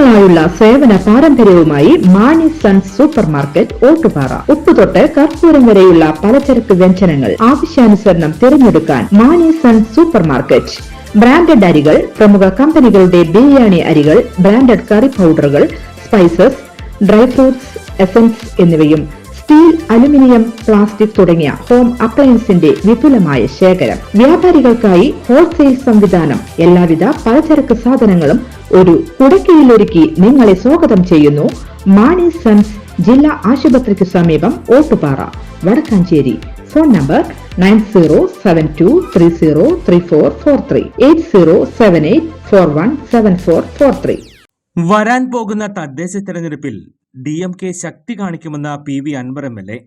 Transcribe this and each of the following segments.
വർഷങ്ങളായുള്ള സേവന പാരമ്പര്യവുമായി Mani sons super market Ottupara. ഉപ്പുതൊട്ട് കർപ്പൂരം വരെയുള്ള പലചരക്ക് വ്യഞ്ജനങ്ങൾ ആവശ്യാനുസരണം തിരഞ്ഞെടുക്കാൻ Mani sons super market. Branded അരികൾ, പ്രമുഖ കമ്പനികളുടെ ബിരിയാണി അരികൾ, ബ്രാൻഡഡ് കറി പൗഡറുകൾ, സ്പൈസസ്, ഡ്രൈ ഫ്രൂട്ട്സ്, എസൻസ് എന്നിവയും സ്റ്റീൽ, അലുമിനിയം, പ്ലാസ്റ്റിക് തുടങ്ങിയ ഹോം അപ്ലയൻസിന്റെ വിപുലമായ ശേഖരം. വ്യാപാരികൾക്കായി ഹോൾസെയിൽ സംവിധാനം. എല്ലാവിധ പലചരക്ക് സാധനങ്ങളും ഒരു കുടക്കീഴിലൊരുക്കി നിങ്ങളെ സ്വാഗതം ചെയ്യുന്നു മാണി സൺസ്, ജില്ലാ ആശുപത്രിക്ക് സമീപം, ഓട്ടുപാറ, വടക്കാഞ്ചേരി. Phone number 9072303443 8078417443. വരാൻ പോകുന്ന തദ്ദേശ തെരഞ്ഞെടുപ്പിൽ DMK ശക്തി കാണിക്കുമെന്ന PV അൻവർ MLA.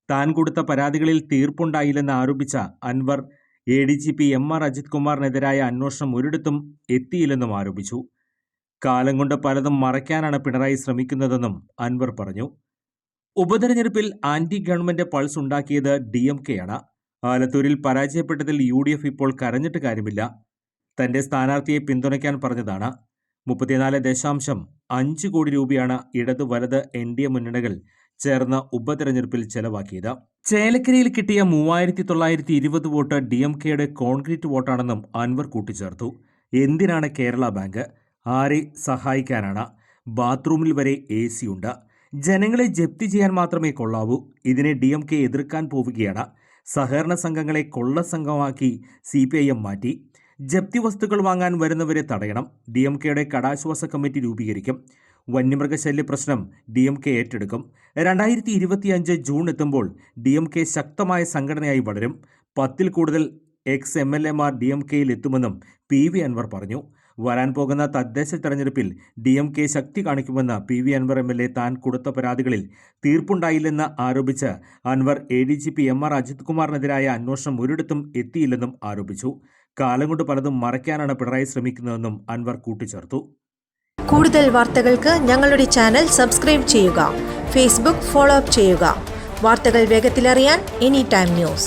താൻ കൊടുത്ത പരാതികളിൽ തീർപ്പുണ്ടായില്ലെന്ന് ആരോപിച്ച അൻവർ ADGP MR അജിത് കുമാറിനെതിരായ അന്വേഷണം ഒരിടത്തും എത്തിയില്ലെന്നും ആരോപിച്ചു. കാലം കൊണ്ട് പലതും മറയ്ക്കാനാണ് പിണറായി ശ്രമിക്കുന്നതെന്നും അൻവർ പറഞ്ഞു. ഉപതെരഞ്ഞെടുപ്പിൽ ആന്റി ഗവൺമെന്റ് പൾസ് ഉണ്ടാക്കിയത് DMK-യാണ്. ആലത്തൂരിൽ പരാജയപ്പെട്ടതിൽ UDF ഇപ്പോൾ കരഞ്ഞിട്ട് കാര്യമില്ല. തന്റെ സ്ഥാനാർത്ഥിയെ പിന്തുണയ്ക്കാൻ പറഞ്ഞതാണ്. 34.5 കോടി രൂപയാണ് ഇടത് വലത് NDA മുന്നണികൾ ചേർന്ന് ഉപതെരഞ്ഞെടുപ്പിൽ ചെലവാക്കിയത്. ചേലക്കരയിൽ കിട്ടിയ 3920 വോട്ട് DMK-യുടെ കോൺക്രീറ്റ് വോട്ടാണെന്നും അൻവർ കൂട്ടിച്ചേർത്തു. എന്തിനാണ് കേരള ബാങ്ക്? ആരെ സഹായിക്കാനാണ്? ബാത്റൂമിൽ വരെ AC ഉണ്ട്. ജനങ്ങളെ ജപ്തി ചെയ്യാൻ മാത്രമേ കൊള്ളാവൂ. ഇതിനെ DMK എതിർക്കാൻ പോവുകയാണ്. സഹകരണ സംഘങ്ങളെ കൊള്ളസംഘമാക്കി CPIM മാറ്റി. ജപ്തി വസ്തുക്കൾ വാങ്ങാൻ വരുന്നവരെ തടയണം. DMK-യുടെ കടാശ്വാസ കമ്മിറ്റി രൂപീകരിക്കും. വന്യമൃഗശല്യ പ്രശ്നം DMK ഏറ്റെടുക്കും. 2025 ജൂൺ എത്തുമ്പോൾ DMK ശക്തമായ സംഘടനയായി വളരും. 10-ൽ കൂടുതൽ ex-MLA-മാർ DMK-യിൽ എത്തുമെന്നും PV അൻവർ പറഞ്ഞു. വരാൻ പോകുന്ന തദ്ദേശ തെരഞ്ഞെടുപ്പിൽ DMK ശക്തി കാണിക്കുമെന്ന് PV അൻവർ MLA താൻ കൊടുത്ത പരാതികളിൽ തീർപ്പുണ്ടായില്ലെന്ന് ആരോപിച്ച് അൻവർ ADGP MR അജിത് കുമാറിനെതിരായ അന്വേഷണം ഒരിടത്തും എത്തിയില്ലെന്നും ആരോപിച്ചു. കാലം കൊണ്ട് പലതും മറയ്ക്കാനാണ് പിണറായി ശ്രമിക്കുന്നതെന്നും അൻവർ കൂട്ടിച്ചേർത്തു. കൂടുതൽ വാർത്തകൾക്ക് ഞങ്ങളുടെ ചാനൽ സബ്സ്ക്രൈബ് ചെയ്യുക. ഫേസ്ബുക്ക് ഫോളോ അപ്പ് ചെയ്യുക. വാർത്തകൾ വേഗത്തിലറിയാൻ Anytime News.